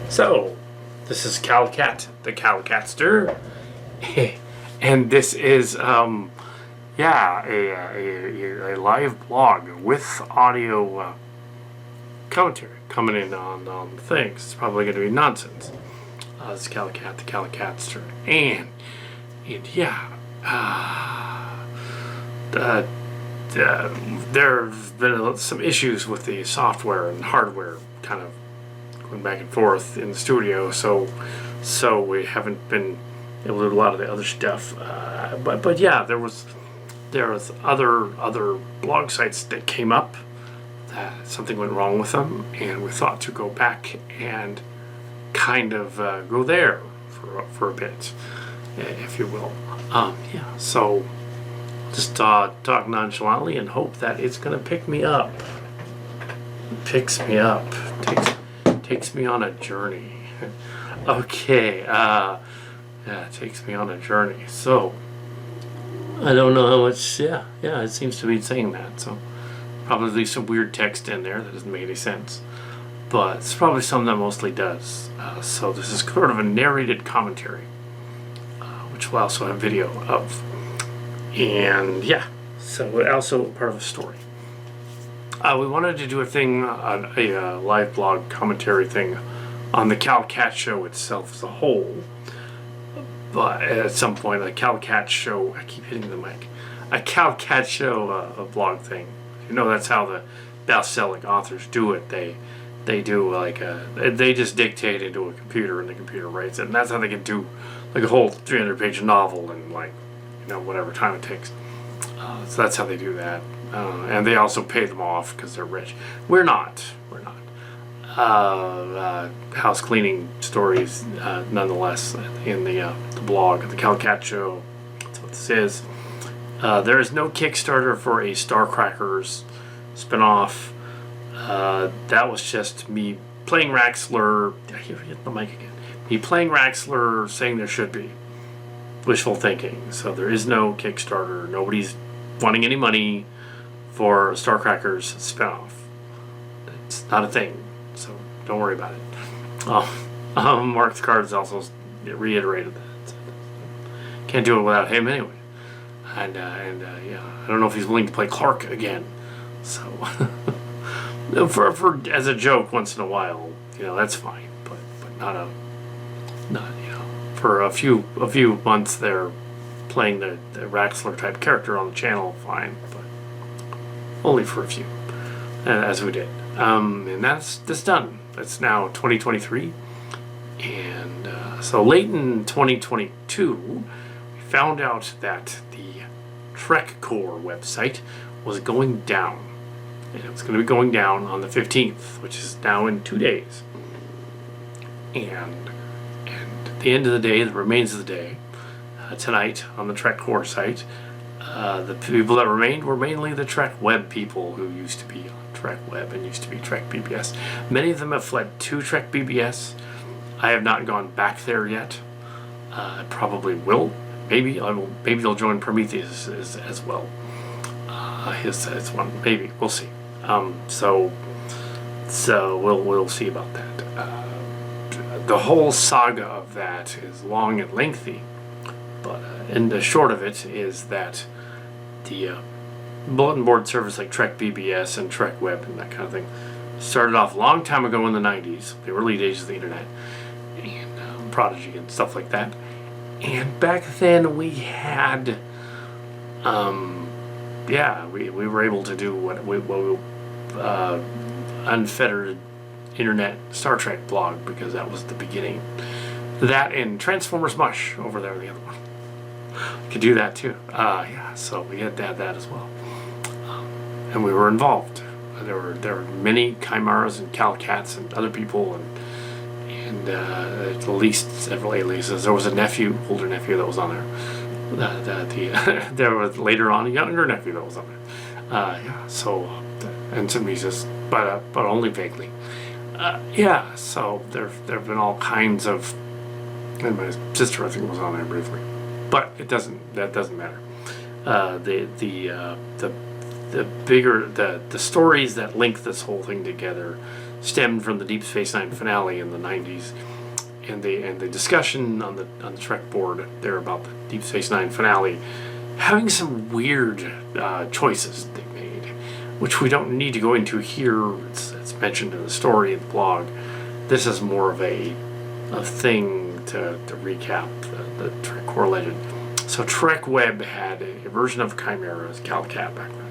So, this is Kal Kat, the Kal Katster, and this is, a live blog with audio commentary coming in on things. It's probably going to be nonsense. This is Kal Kat, the Kal Katster, and there's been some issues with the software and hardware, kind of going back and forth in the studio, so we haven't been able to do a lot of the other stuff. But yeah, there was other blog sites that came up that something went wrong with them, and we thought to go back and kind of go there for a bit, if you will. So just talk nonchalantly and hope that it's gonna pick me up. Picks me up. Takes me on a journey. Okay, it takes me on a journey. So, I don't know how much, it seems to be saying that. So, probably some weird text in there that doesn't make any sense. But it's probably something that mostly does. So, this is sort of a narrated commentary, which we'll also have video of. And, so also part of a story. We wanted to do a live blog commentary thing on the Kal Kat show itself as a whole. But at some point, the Kal Kat show, I keep hitting the mic, a Kal Kat show, a blog thing. You know, that's how the best-selling authors do it. They do they just dictate into a computer and the computer writes it. And that's how they can do like a whole 300-page novel in whatever time it takes. So that's how they do that. And they also pay them off because they're rich. We're not. House cleaning stories, nonetheless, in the blog, the Kal Kat show. That's what this is. There is no Kickstarter for a Starcrackers spinoff. That was just me playing Raxler. I hit the mic again. Me playing Raxler, saying there should be. Wishful thinking. So there is no Kickstarter. Nobody's wanting any money for Starcrackers spinoff. It's not a thing, so don't worry about it. Mark Cards also reiterated that. Can't do it without him anyway. And I don't know if he's willing to play Clark again. So for as a joke once in a while, that's fine. But not for a few months there, playing the Raxler type character on the channel, fine, but only for a few, as we did. And that's done. It's now 2023, and so late in 2022, we found out that the TrekCore website was going down, and it's going to be going down on the 15th, which is now in 2 days. And at the end of the day, the remains of the day, tonight on the TrekCore site, the people that remained were mainly the Trek Web people who used to be on Trek Web and used to be Trek BBS. Many of them have fled to Trek BBS. I have not gone back there yet. I probably will. Maybe I will. Maybe they'll join Prometheus as well. His one. Maybe we'll see. So we'll see about that. The whole saga of that is long and lengthy. But and the short of it is that the bulletin board service like Trek BBS and Trek Web and that kind of thing started off a long time ago in the 90s, the early days of the internet, and Prodigy and stuff like that. And back then we had, we were able to do what we unfettered internet Star Trek blog, because that was the beginning. That and Transformers Mush over there, the other one. Could do that too. So we had to have that as well. And we were involved. There were many Chimeras and Kal Kats and other people, and at least several aliases. There was a older nephew that was on there. There was later on a younger nephew that was on there. And some uses, but only vaguely. So there have been all kinds of. And my sister, I think, was on there briefly, but that doesn't matter. The bigger the stories that link this whole thing together stemmed from the Deep Space Nine finale in the 90s, and the discussion on the Trek board there about the Deep Space Nine finale having some weird choices they made, which we don't need to go into here. It's mentioned in the story in the blog. This is more of a thing to recap the TrekCore legend. So TrekWeb had a version of Chimera as Kal Kat back then.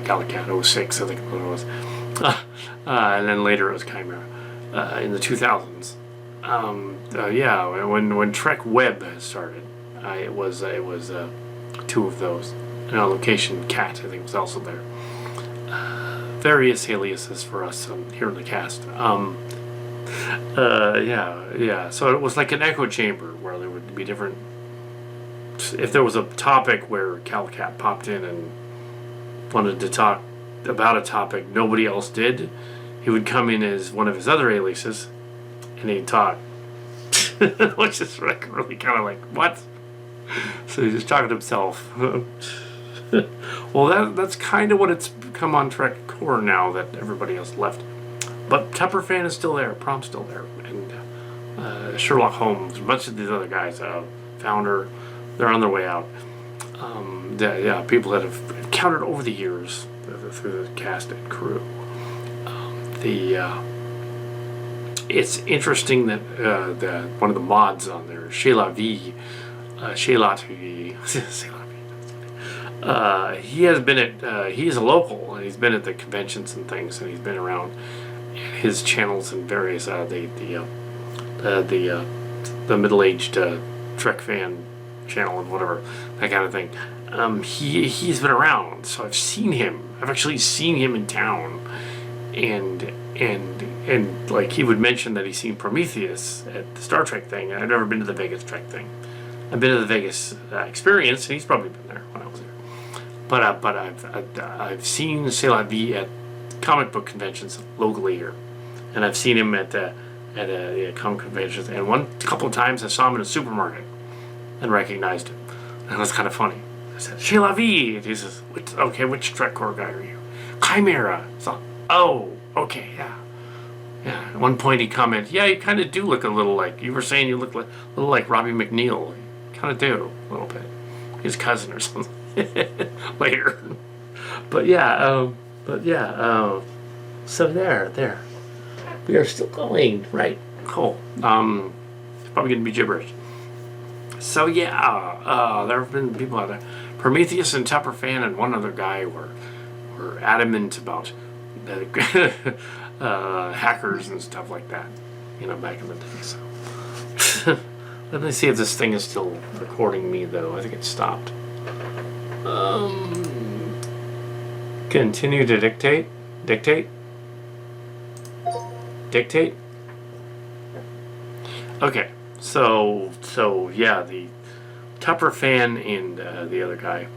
Kal Kat 06, I think it was. And then later it was Chimera in the 2000s. When TrekWeb started, it was two of those. And on location, Cat, I think, was also there. Various aliases for us here in the cast. So it was like an echo chamber where there would be different. If there was a topic where Kal Kat popped in and wanted to talk about a topic nobody else did, he would come in as one of his other aliases, and he'd talk, which is like really kind of like what? So he's just talking to himself. Well, that's kind of what it's become on TrekCore now that everybody else left. But Tupper Fan is still there, Prom's still there, and Sherlock Holmes, a bunch of these other guys, Founder, they're on their way out. People that have encountered over the years through the cast and crew. It's interesting that one of the mods on there, Shayla V, he has been at he's a local, and he's been at the conventions and things, and he's been around his channels and various the middle-aged Trek fan channel and whatever, that kind of thing. He's been around, so I've seen him. I've actually seen him in town, and like he would mention that he's seen Prometheus at the Star Trek thing. I've never been to the Vegas Trek thing. I've been to the Vegas experience, and he's probably been there when I was there. But I've seen Ceylon V at comic book conventions locally here, and I've seen him at comic conventions. And a couple of times I saw him in a supermarket and recognized him, and it was kind of funny. I said, Shayla V. And he says, which TrekCore guy are you? Chimera. So, oh, okay, yeah. Yeah. At one point he commented, yeah, you kind of do look a little like, you were saying you look a little like Robbie McNeil. You kind of do, a little bit. His cousin or something. Later. So there. We are still going, right? Cool. It's probably going to be gibberish. So there have been people out there. Prometheus and Tupper Fan and one other guy were adamant about hackers and stuff like that, back in the day. So let me see if this thing is still recording me, though. I think it stopped. Continue to dictate. Okay, so the Tupper Fan and the other guy,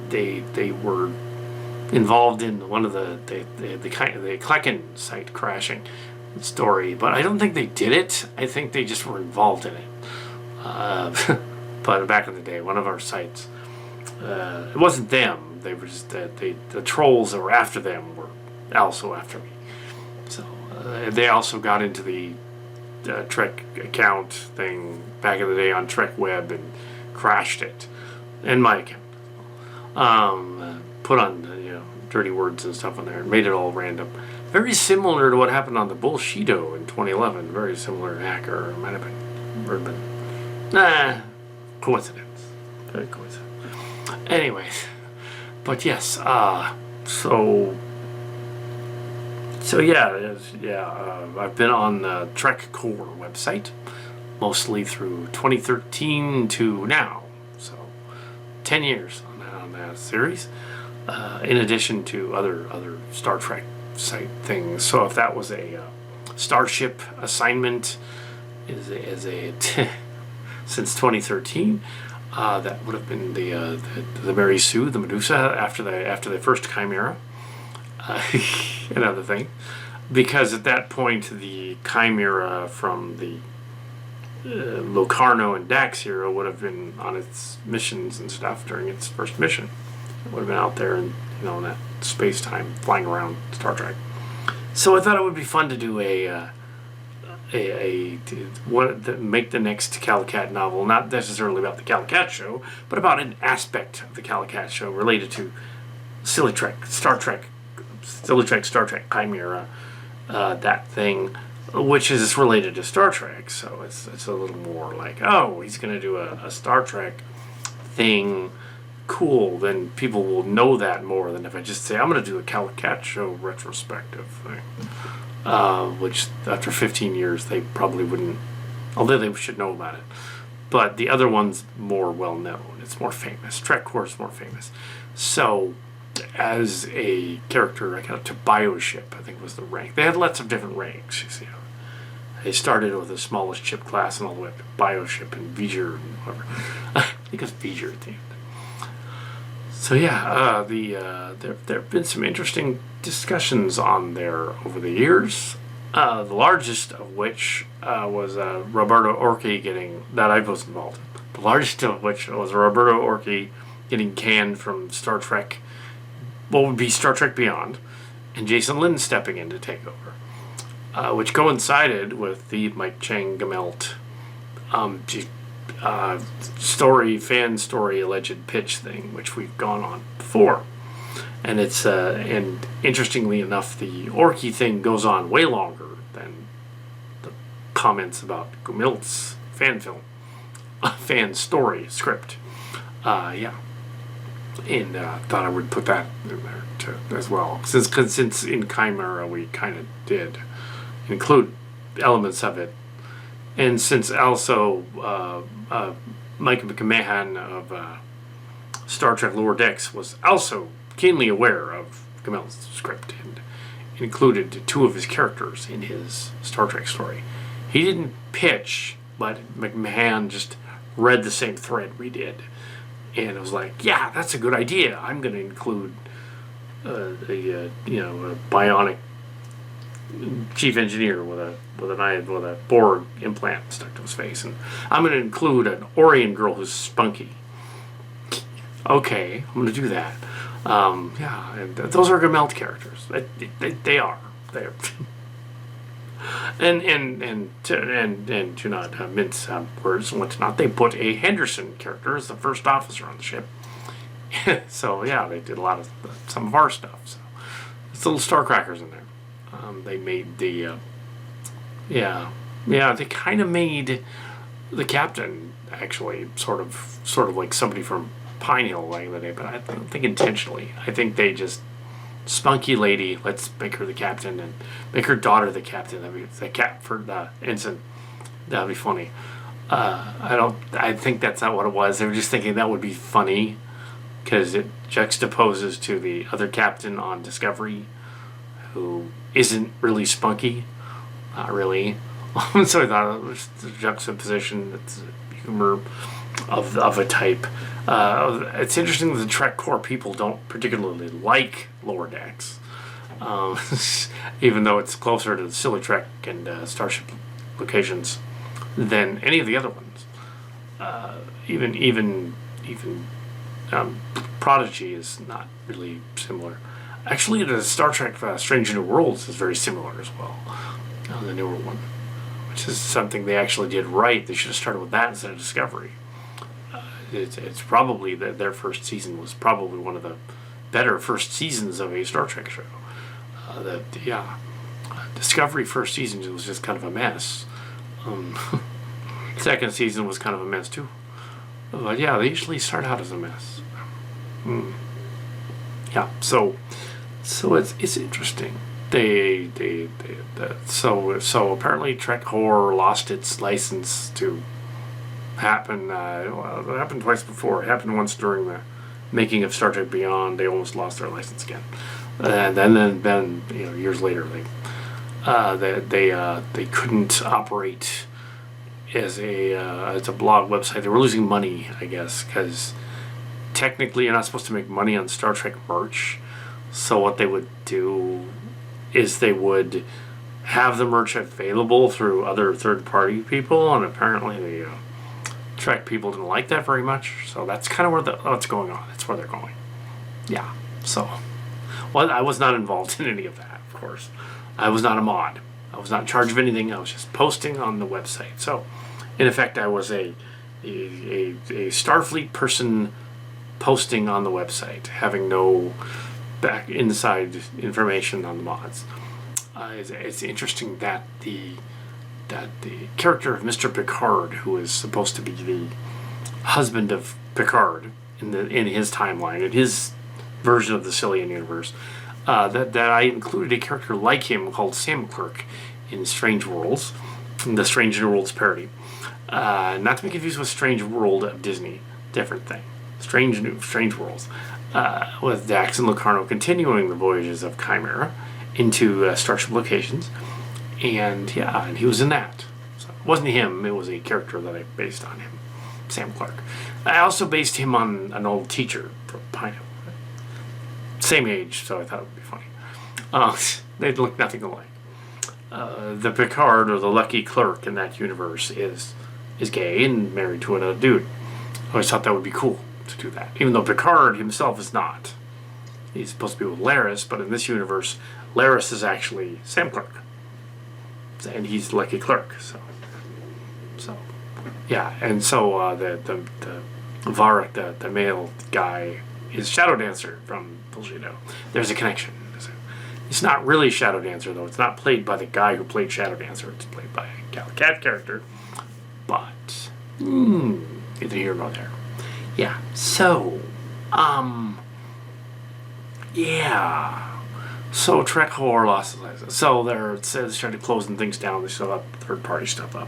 they were involved in one of the Klecken site crashing story, but I don't think they did it. I think they just were involved in it. But back in the day, one of our sites, it wasn't them. They were just the trolls that were after them were also after me. So they also got into the Trek account thing back in the day on TrekWeb and crashed it, and my account. Put on dirty words and stuff on there and made it all random. Very similar to what happened on the Bullshido in 2011. Very similar hacker. It might have been. Coincidence. Very coincidence. Anyways, but yes. So I've been on the TrekCore website mostly through 2013 to now. So 10 years on that series. In addition to other Star Trek site things. So if that was a Starship assignment since 2013, that would have been the Mary Sue, the Medusa after the first Chimera. Another thing, because at that point the Chimera from the Locarno and Dax era would have been on its missions and stuff during its first mission. Would have been out there in in that space time flying around Star Trek. So I thought it would be fun to do make the next Kal Kat novel, not necessarily about the Kal Kat show, but about an aspect of the Kal Kat show related to Silly Trek, Star Trek, Star Trek Chimera, that thing, which is related to Star Trek. So it's a little more like, oh, he's going to do a Star Trek thing. Cool, then people will know that more than if I just say I'm going to do a Kal Kat show retrospective thing. Which after 15 years they probably wouldn't, although they should know about it. But the other one's more well known. It's more famous. TrekCore is more famous. So, as a character, I got up to Bioship, I think was the rank. They had lots of different ranks, you see. They started with the smallest ship class and all the way up to Bioship and V'ger and whatever. I think it's V'ger at the end. So yeah, there have been some interesting discussions on there over the years. The largest of which was Roberto Orci that I was involved in. The largest of which was Roberto Orci getting canned from Star Trek, what would be Star Trek Beyond, and Jason Lin stepping in to take over, which coincided with the Mike Chang Gamelt fan story alleged pitch thing, which we've gone on before. And it's and interestingly enough, the Orky thing goes on way longer than the comments about Gamelt's fan story script. Yeah, and thought I would put that in there too, as well, since in Chimera we kind of did include elements of it. And since also Mike McMahon of Star Trek Lower Decks was also keenly aware of Gamel's script and included two of his characters in his Star Trek story. He didn't pitch, but McMahon just read the same thread we did. And it was like, yeah, that's a good idea. I'm going to include a bionic chief engineer with a Borg implant stuck to his face, and I'm going to include an Orion girl who's spunky. Okay, I'm going to do that. Yeah, and those are Gamelt characters. They are. They're and to not mince words and whatnot, they put a Henderson character as the first officer on the ship. So yeah, they did a lot of some of our stuff. So it's little star crackers in there. They made the they kind of made the captain actually sort of like somebody from Pine Hill back in the day, but I don't think intentionally. I think they just spunky lady, let's make her the captain and make her daughter the captain. That'd be the for the ensign. That'd be funny. I think that's not what it was. They were just thinking that would be funny because it juxtaposes to the other captain on Discovery, who isn't really spunky, not really. So I thought it was the juxtaposition, it's humor of a type. It's interesting that the TrekCore people don't particularly like Lower Decks, even though it's closer to the Silly Trek and Starship locations than any of the other ones. Even Prodigy is not really similar. Actually, the Star Trek Strange New Worlds is very similar as well, the newer one, which is something they actually did right. They should have started with that instead of Discovery. It's probably their first season was probably one of the better first seasons of a Star Trek show. Discovery first season was just kind of a mess. Second season was kind of a mess too. But yeah, they usually start out as a mess. Yeah, so it's interesting. So apparently TrekCore lost its license to happen. It happened twice before. It happened once during the making of Star Trek Beyond. They almost lost their license again, and then years later they couldn't operate as a blog website. They were losing money, I guess, because technically you're not supposed to make money on Star Trek merch. So what they would do is they would have the merch available through other third-party people, and apparently the Trek people didn't like that very much. So that's kind of what's going on. That's where they're going. yeah, so, well, I was not involved in any of that, of course. I was not a mod. I was not in charge of anything. I was just posting on the website. So, in effect, I was a Starfleet person posting on the website, having no back inside information on the mods. It's interesting that the character of Mr. Picard, who is supposed to be the husband of Picard in his timeline, in his version of the Cillian universe, that I included a character like him called Sam Clerk in Strange Worlds, the Strange New Worlds parody. Not to be confused with Strange World of Disney, different thing. Strange Worlds, with Dax and Locarno continuing the voyages of Chimera into Starship locations, and he was in that. So it wasn't him; it was a character that I based on him, Sam Clark. I also based him on an old teacher from Pineapple. Same age, so I thought it would be funny. They look nothing alike. The Picard, or the lucky clerk in that universe, is gay and married to another dude. I always thought that would be cool to do that, even though Picard himself is not. He's supposed to be with Laris, but in this universe, Laris is actually Sam Clark, and he's the lucky clerk. So yeah, and so the Varric, the male guy, is Shadow Dancer from Bullshito. There's a connection. It's not really Shadow Dancer, though. It's not played by the guy who played Shadow Dancer. It's played by a Kal Kat character. But, neither here nor there. Yeah, so, yeah. So, TrekCore lost its license. So, they started closing things down. They still have third-party stuff up.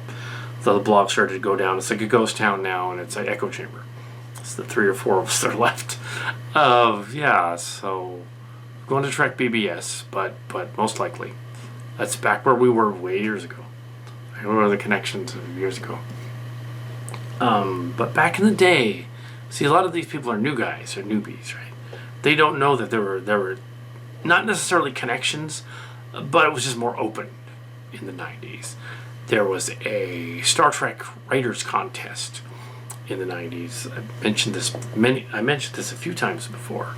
So, the blog started to go down. It's like a ghost town now, and it's an echo chamber. It's the 3 or 4 of us that are left. So... going to Trek BBS, but most likely. That's back where we were way years ago. I remember the connections years ago. But back in the day, see, a lot of these people are new guys or newbies, right? They don't know that there were not necessarily connections, but it was just more open in the 90s. There was a Star Trek writers contest in the 90s. I mentioned this a few times before.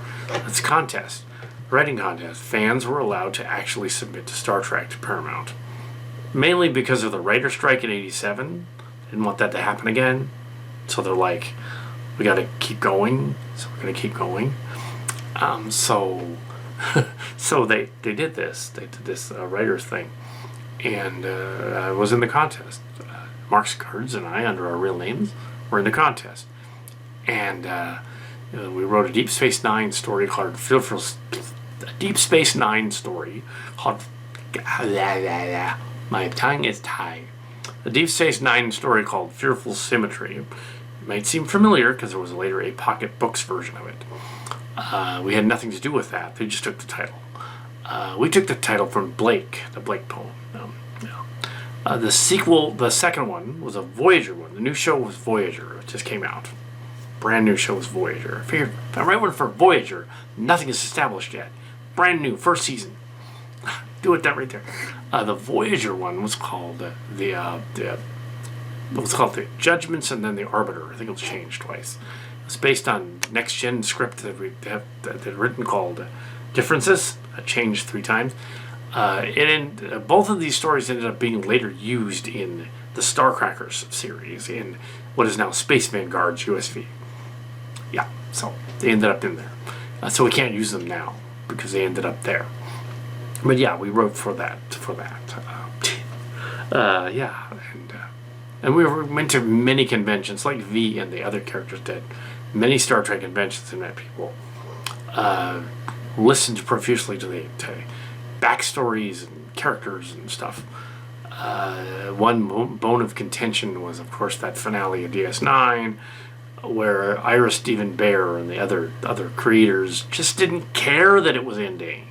It's a contest. Writing contest. Fans were allowed to actually submit to Star Trek to Paramount. Mainly because of the writer strike in 87. Didn't want that to happen again. So they're like, we gotta keep going. So we're gonna keep going. So they did this. They did this writers thing. And I was in the contest. Mark Scards and I, under our real names, were in the contest. And we wrote a Deep Space Nine story called Deep Space Nine story called my tongue is tied. A Deep Space Nine story called Fearful Symmetry. It might seem familiar because there was later a Pocket Books version of it. We had nothing to do with that. They just took the title. We took the title from Blake, the Blake poem. The sequel, the second one, was a Voyager one. The new show was Voyager. It just came out. Brand new show was Voyager. If I write one for Voyager, nothing is established yet. Brand new, first season. Do it that right there. The Voyager one was called the Judgments and then the Arbiter. I think it was changed twice. It's based on next gen script that we have written called Differences. Changed 3 times. Both of these stories ended up being later used in the Starcrackers series in what is now Space Vanguard's USV. Yeah, so they ended up in there. So we can't use them now because they ended up there. But yeah, we wrote for that. And we went to many conventions, like V and the other characters did. Many Star Trek conventions and met people. Listened profusely to the backstories and characters and stuff. One bone of contention was, of course, that finale of DS9, where Ira Stephen Bear and the other creators just didn't care that it was ending.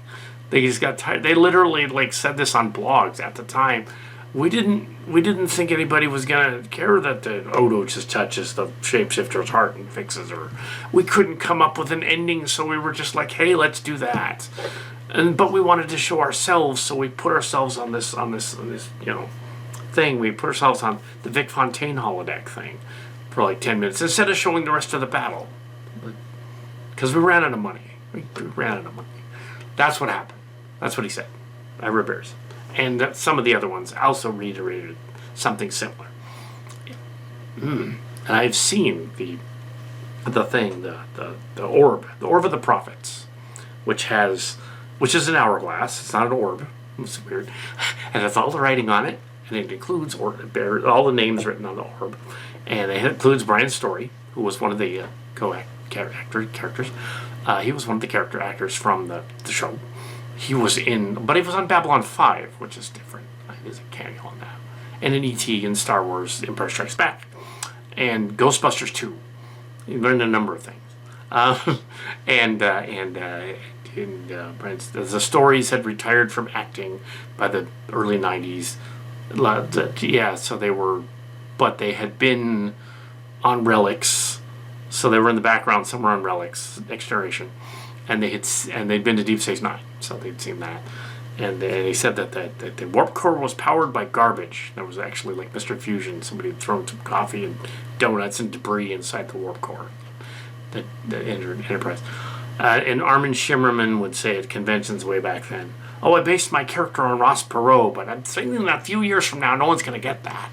They just got tired. They literally said this on blogs at the time. We didn't think anybody was gonna care that the Odo just touches the shapeshifter's heart and fixes her. We couldn't come up with an ending, so we were just like, hey, let's do that. But we wanted to show ourselves, so we put ourselves on this thing. We put ourselves on the Vic Fontaine holodeck thing for 10 minutes instead of showing the rest of the battle, because we ran out of money. We ran out of money. That's what happened. That's what he said. I reversed. And some of the other ones also reiterated something similar. And I've seen the orb of the prophets, which is an hourglass. It's not an orb. It's weird, and it's all the writing on it, and it includes all the names written on the orb, and it includes Brian Story, who was one of the characters. He was one of the character actors from the show. He was on Babylon 5, which is different. There's a cameo on that, and in E.T. and Star Wars: Empire Strikes Back, and Ghostbusters 2. He learned a number of things, the Stories had retired from acting by the early 90s. So they had been on Relics, so they were in the background somewhere on Relics, Next Generation, and they'd been to Deep Space Nine, so they'd seen that. And he said that the warp core was powered by garbage. That was actually like Mr. Fusion. Somebody had thrown some coffee and donuts and debris inside the warp core. The Enterprise. And Armin Shimmerman would say at conventions way back then, "Oh, I based my character on Ross Perot, but I'm thinking that a few years from now, no one's going to get that."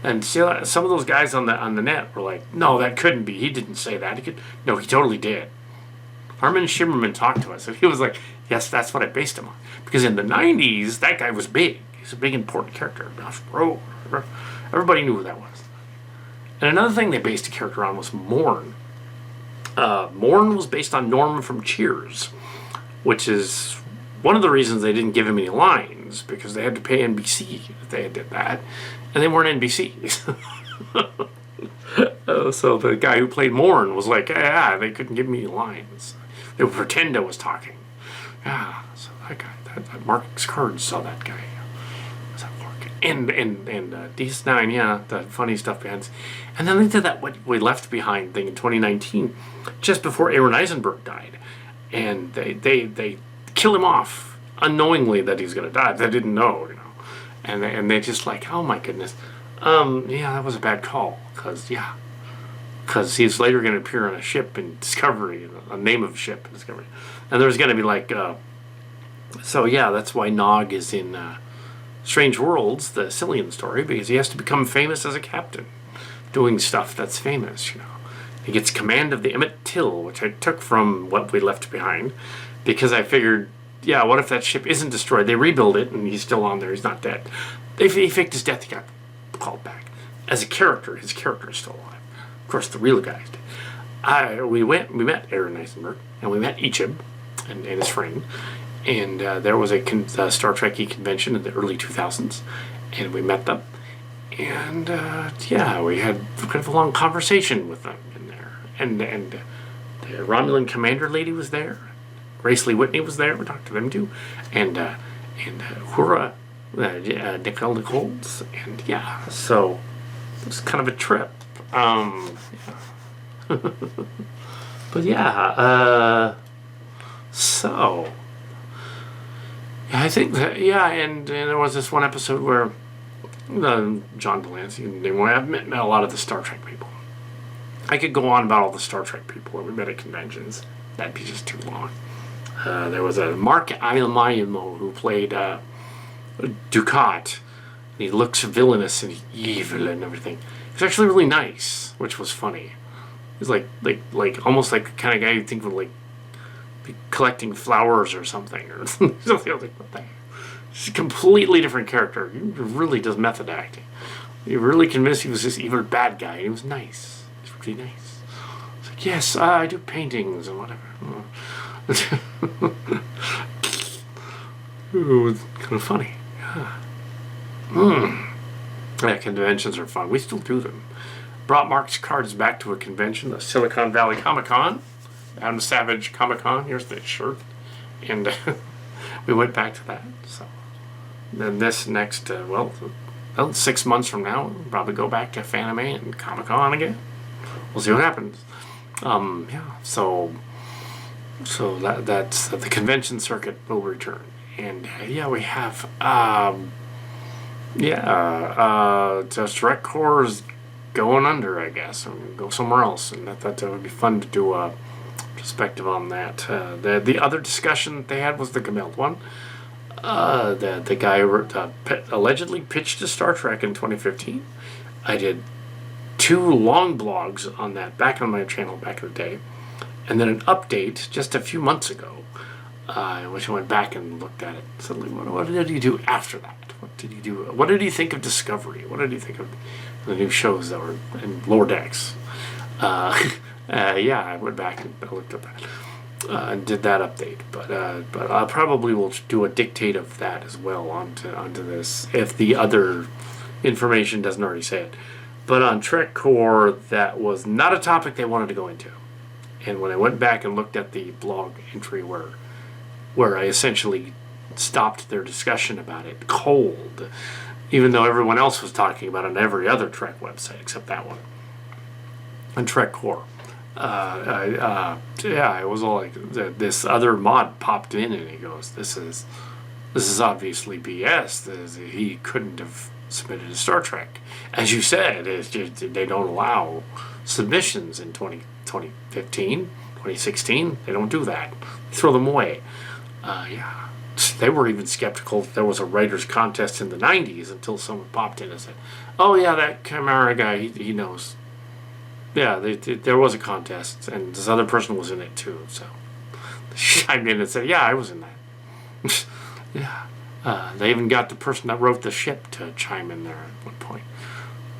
And some of those guys on the net were like, "No, that couldn't be. He didn't say that. No, he totally did." Armin Shimmerman talked to us, and he was like, "Yes, that's what I based him on." Because in the 90s, that guy was big. He's a big, important character. Ross Perot. Everybody knew who that was. And another thing they based a character on was Morn. Morn was based on Norm from Cheers, which is one of the reasons they didn't give him any lines, because they had to pay NBC if they did that, and they weren't NBC. So the guy who played Morn was like, "Yeah, they couldn't give me any lines. They would pretend I was talking." Yeah, so that guy, that Mark's Cards saw that guy. Was that Mark? And DS9, yeah, the funny stuff behind. And then they did that What We Left Behind thing in 2019, just before Aaron Eisenberg died, and they kill him off unknowingly that he's gonna die. They didn't know, and they just like, "Oh my goodness, yeah, that was a bad call," because he's later going to appear on a ship in Discovery, a name of a ship in Discovery, and there's going to be like, so yeah, that's why Nog is in Strange Worlds, the Cillian story, because he has to become famous as a captain, doing stuff that's famous, He gets command of the Emmett Till, which I took from What We Left Behind, because I figured, yeah, what if that ship isn't destroyed? They rebuild it, and he's still on there. He's not dead. He faked his death. He got called back. As a character, his character is still alive. Of course, the real guy's dead. We met Aaron Eisenberg, and we met Ichib and his friend, and there was a Star Trek-y convention in the early 2000s, and we met them, and we had kind of a long conversation with them in there, and the Romulan commander lady was there, Grace Lee Whitney was there, we talked to them too, and Hura, Nichols, and yeah, so it was kind of a trip. But yeah, so I think that, and there was this one episode where John Delancey, I've met a lot of the Star Trek people. I could go on about all the Star Trek people that we met at conventions. That'd be just too long. There was a Mark Ayamayamo who played Ducat. And he looks villainous and evil and everything. He's actually really nice, which was funny. He's like almost like the kind of guy you think would like be collecting flowers or something, or something. Like, what the heck? He's a completely different character. He really does method acting. You really convinced he was this evil bad guy. He was nice. He's really nice. It's like, yes, I do paintings and whatever. It was kind of funny. Yeah. Yeah, conventions are fun. We still do them. Brought Mark's Cards back to a convention, the Silicon Valley Comic Con, Adam Savage Comic Con. Here's the shirt, and we went back to that. So then this next, 6 months from now, we'll probably go back to Fanime and Comic Con again. We'll see what happens. So that's the convention circuit will return, and we have. Just TrekCore is going under, I guess, and go somewhere else, and that would be fun to do retrospective on that. The other discussion that they had was the Gameld one. The guy allegedly pitched to Star Trek in 2015. I did 2 long blogs on that back on my channel back in the day, and then an update just a few months ago, which I went back and looked at it. Suddenly, what did he do after that? What did he do? What did he think of Discovery? What did he think of the new shows that were in Lower Decks? Yeah, I went back and looked at that. And did that update, but I probably will do a dictate of that as well onto this if the other information doesn't already say it. But on TrekCore, that was not a topic they wanted to go into. And when I went back and looked at the blog entry where I essentially stopped their discussion about it cold, even though everyone else was talking about it on every other Trek website except that one, on TrekCore. It was all like this other mod popped in and he goes, "This is obviously BS. He couldn't have submitted a Star Trek, as you said. It's just, they don't allow submissions in 2015, 2016. They don't do that. They throw them away." They were even skeptical that there was a writers' contest in the 90s until someone popped in and said, "Oh yeah, that Chimera guy, he knows." Yeah, there was a contest, and this other person was in it too. So they chimed in and said, "Yeah, I was in that." Yeah, they even got the person that wrote the ship to chime in there at one point.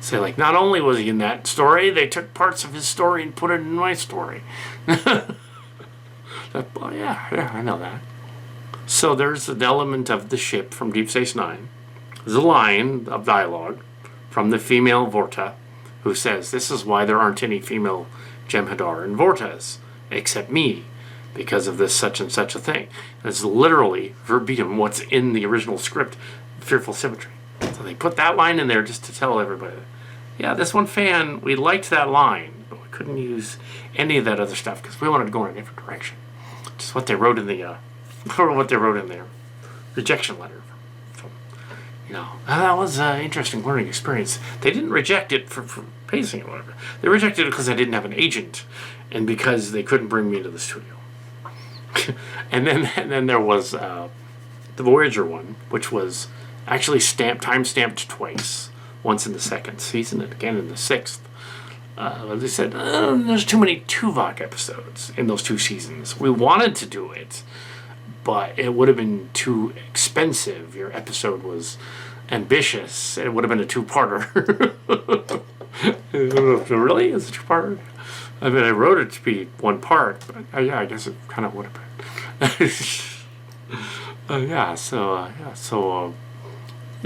Say like, not only was he in that story, they took parts of his story and put it in my story. Yeah, I know that. So there's an element of the ship from Deep Space Nine. There's a line of dialogue from the female Vorta, who says, "This is why there aren't any female Jem'Hadar in Vortas, except me, because of this such and such a thing." And it's literally verbatim what's in the original script, Fearful Symmetry. So they put that line in there just to tell everybody, yeah, this one fan, we liked that line, but we couldn't use any of that other stuff because we wanted to go in a different direction. Just what they wrote in the, their rejection letter. That was an interesting learning experience. They didn't reject it for pacing or whatever. They rejected it because I didn't have an agent, and because they couldn't bring me to the studio. and then there was the Voyager one, which was actually time-stamped twice. Once in the 2nd season and again in the 6th. They said, there's too many Tuvok episodes in those 2 seasons. We wanted to do it, but it would have been too expensive. Your episode was ambitious. It would have been a 2-parter. Really? It's a 2-parter? I mean, I wrote it to be 1 part, but I guess it kind of would have been.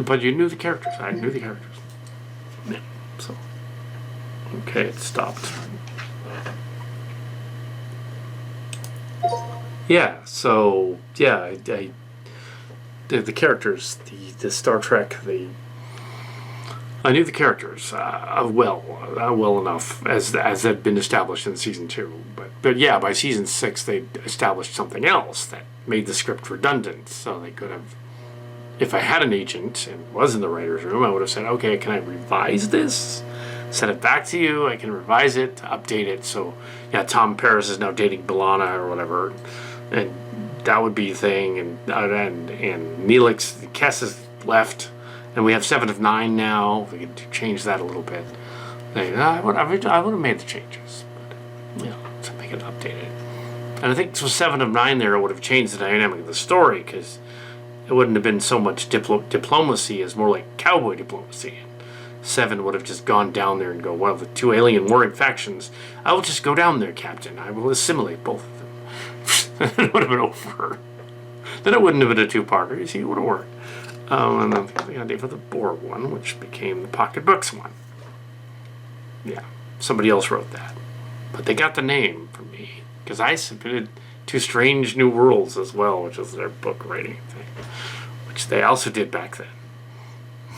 But you knew the characters. I knew the characters. Yeah, so. Okay, it stopped. Yeah, so, yeah, the characters, the Star Trek, I knew the characters well enough as had been established in season 2. But yeah, by season 6 they established something else that made the script redundant. So they could have, if I had an agent and was in the writer's room, I would have said, okay, can I revise this? Send it back to you. I can revise it, update it. So yeah, Tom Paris is now dating B'Elanna or whatever, and that would be a thing. And Neelix, Kes has left. And we have 7 of 9 now. We could change that a little bit. I would have made the changes, but to make it updated. And I think for 7 of 9 there, it would have changed the dynamic of the story because it wouldn't have been so much diplomacy as more like cowboy diplomacy. And 7 would have just gone down there and go, well, the 2 alien warring factions. I will just go down there, Captain. I will assimilate both of them. It would have been over. Then it wouldn't have been a 2-parter. You see, it would have worked. And then the idea for the Borg one, which became the Pocket Books one. Yeah, somebody else wrote that. But they got the name from me, because I submitted to Strange New Worlds as well, which was their book writing thing, which they also did back then.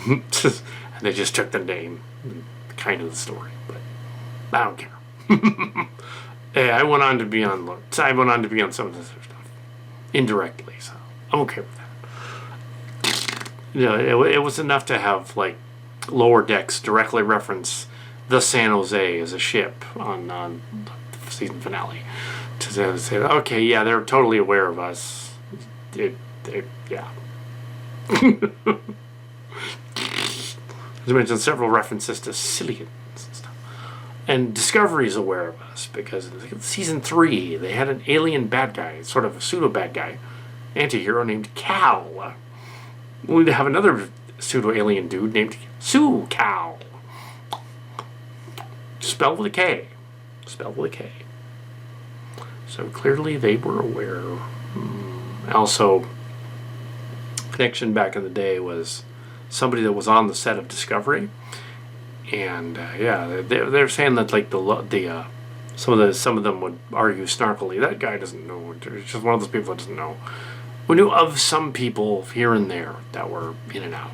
And they just took the name, kind of the story, but I don't care. Hey, I went on to be on some of this other stuff, indirectly, so I'm okay with that. It was enough to have like Lower Decks directly reference the San Jose as a ship on the season finale to say, okay, yeah, they're totally aware of us. Yeah. As mentioned, several references to Cillians and stuff. And Discovery is aware of us because in season 3 they had an alien bad guy, sort of a pseudo bad guy, anti-hero named Kal. We have another pseudo alien dude named Kal. Spelled with a K. Spelled with a K. So clearly they were aware. Also, connection back in the day was somebody that was on the set of Discovery, and they're saying that like some of them would argue snarkily, that guy doesn't know. It's just one of those people that doesn't know. We knew of some people here and there that were in and out.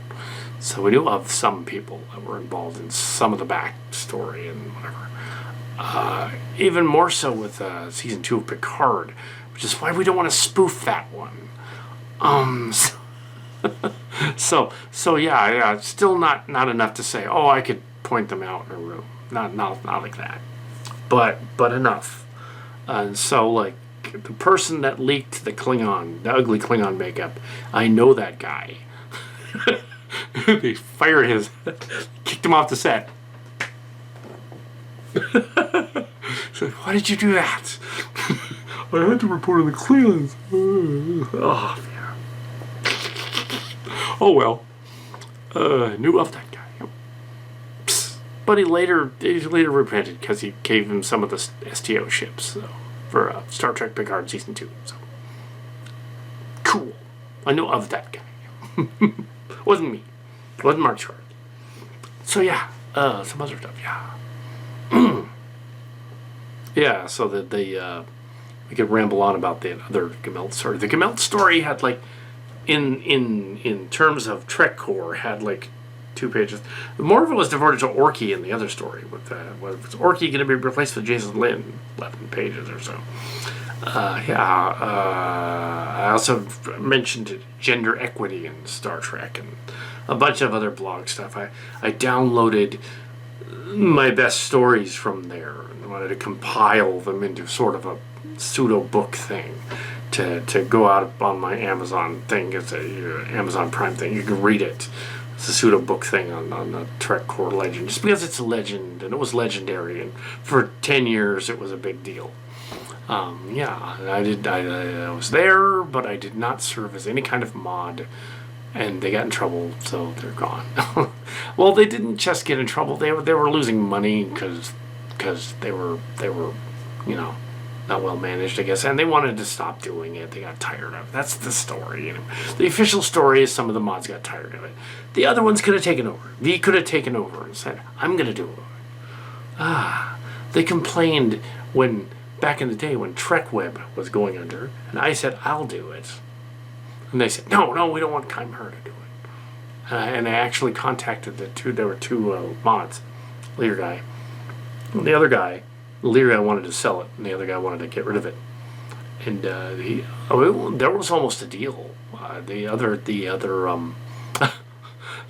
So we knew of some people that were involved in some of the backstory and whatever. Even more so with season 2 of Picard, which is why we don't want to spoof that one. So yeah, still not enough to say, oh, I could point them out in a room. Not like that. But enough. And so like the person that leaked the ugly Klingon makeup, I know that guy. They fired kicked him off the set. So, why did you do that? I had to report on the Klingons. Oh, yeah. Oh well. Knew of that guy. Psst. But he later repented because he gave him some of the STO ships for Star Trek Picard season 2. So cool. I know of that guy. Wasn't me. Wasn't Mark Short. So yeah, some other stuff. Yeah. Yeah. So that we could ramble on about the other Gemelt story. The Gemelt story had like, in terms of TrekCore, had like 2 pages. More of it was devoted to Orky in the other story. Was Orky going to be replaced with Jason Lynn? 11 pages or so. I also mentioned gender equity in Star Trek and a bunch of other blog stuff. I downloaded my best stories from there and wanted to compile them into sort of a pseudo book thing to go out on my Amazon thing. It's a Amazon Prime thing. You can read it. It's a pseudo book thing on the TrekCore legend, just because it's a legend and it was legendary, and for 10 years it was a big deal. I was there, but I did not serve as any kind of mod, and they got in trouble, so they're gone. Well, they didn't just get in trouble; they were losing money because they were not well managed, I guess, and they wanted to stop doing it. They got tired of it. That's the story. The official story is some of the mods got tired of it. The other ones could have taken over. V could have taken over and said, "I'm going to do it." They complained back in the day when TrekWeb was going under, and I said, "I'll do it." And they said, no, we don't want Chimera to do it. And I actually contacted there were 2 mods, leader guy. And the other guy, the leader guy wanted to sell it, and the other guy wanted to get rid of it. And there was almost a deal.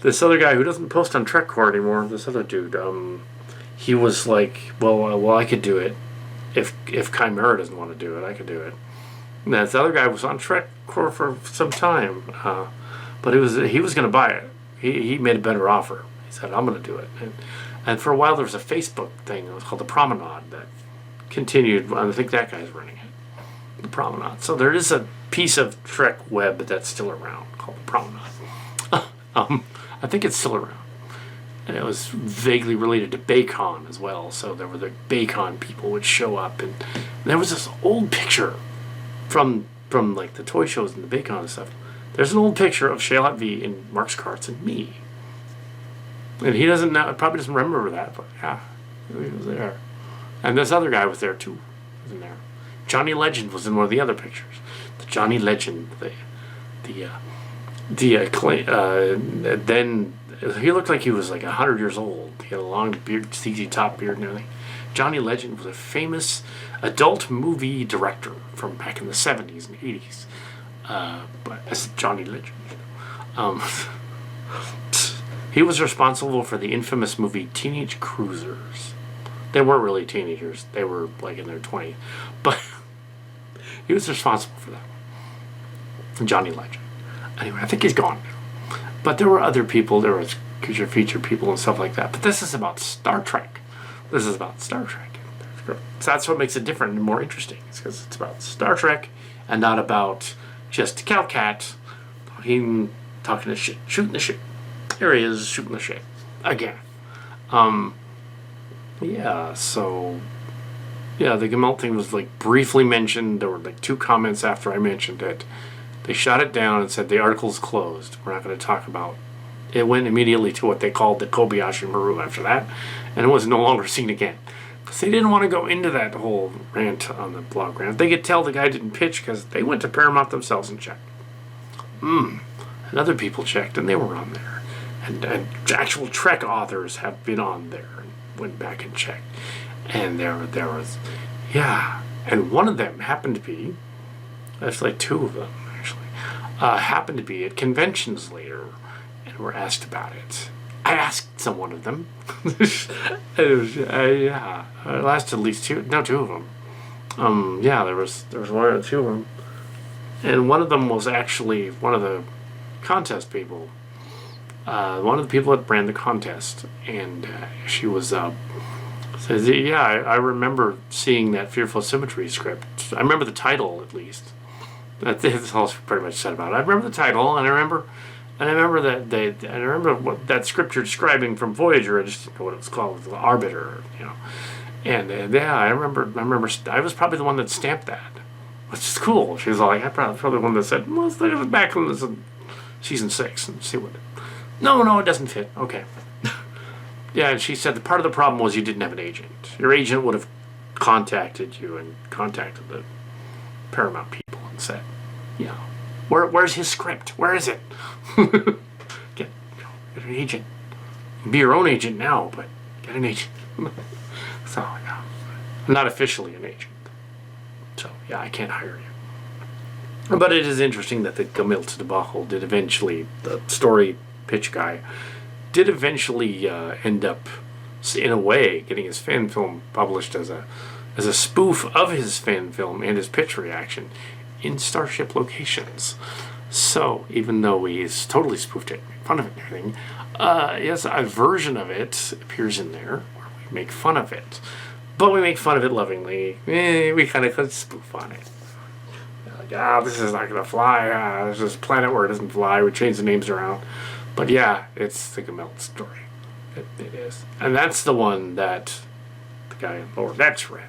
This other guy who doesn't post on TrekCore anymore, this other dude, he was like, well, I could do it. If Chimera doesn't want to do it, I could do it. And this other guy was on TrekCore for some time, but he was going to buy it. He made a better offer. He said, "I'm going to do it." And for a while there was a Facebook thing. It was called the Promenade that continued. I think that guy's running it. The Promenade. So there is a piece of Trek web that's still around called the Promenade. I think it's still around. And it was vaguely related to Bacon as well. So there were the Bacon people would show up, and there was this old picture from like the toy shows and the Bacon and stuff. There's an old picture of Shaylat V and Mark's Carts and me. And he probably doesn't remember that, but yeah, he was there. And this other guy was there too. Was in there. Johnny Legend was in one of the other pictures. The Johnny Legend, then he looked like he was like 100 years old. He had a long beard, ZZ Top beard and everything. Johnny Legend was a famous adult movie director from back in the 70s and 80s. But that's Johnny Legend. He was responsible for the infamous movie Teenage Cruisers. They weren't really teenagers. They were like in their 20s. But He was responsible for that. Johnny Legend. Anyway, I think he's gone now. But there were other people. There was feature people and stuff like that. But this is about Star Trek. This is about Star Trek. So that's what makes it different and more interesting. It's because it's about Star Trek and not about just Kal Kat talking to shit, shooting the shit. There he is, shooting the shit again. Yeah. So yeah, the Gemelt thing was like briefly mentioned. There were like 2 comments after I mentioned it. They shot it down and said the article's closed. We're not going to talk about it. It went immediately to what they called the Kobayashi Maru after that, and it was no longer seen again. Because they didn't want to go into that whole rant on the blog rant. They could tell the guy didn't pitch because they went to Paramount themselves and checked. And other people checked, and they were on there. And actual Trek authors have been on there and went back and checked. And there was, yeah. And one of them happened to be, there's like 2 of them, actually, happened to be at conventions later and were asked about it. I asked someone of them. It was, yeah, it lasted at least 2 of them. Yeah, there was 1 or 2 of them. And one of them was actually one of the contest people. One of the people that ran the contest. And she was, says, yeah, I remember seeing that Fearful Symmetry script. I remember the title, at least. That's all she pretty much said about it. I remember the title, and I remember what that script you're describing from Voyager. I just didn't know what it was called, the Arbiter, you know. And yeah, I remember. I was probably the one that stamped that, which is cool. She was like, I'm probably the one that said, well, let's look at it back on this season 6 and see what. No, it doesn't fit. Okay. Yeah, and she said the part of the problem was you didn't have an agent. Your agent would have contacted you and contacted the Paramount people and said, yeah, where's his script? Where is it? Get an agent. You can be your own agent now, but get an agent. So, yeah, I'm not officially an agent. So, yeah, I can't hire you. But it is interesting that the Gemelt debacle did eventually, the story pitch guy, did eventually end up, in a way, getting his fan film published as a spoof of his fan film and his pitch reaction in Starship Locations. So, even though he's totally spoofed it, made fun of it and everything, yes, a version of it appears in there where we make fun of it. But we make fun of it lovingly. We kind of spoof on it. Like, this is not going to fly. There's this planet where it doesn't fly. We change the names around. But yeah, it's the Gemelt story. It is. And that's the one that the guy in Lower Decks read.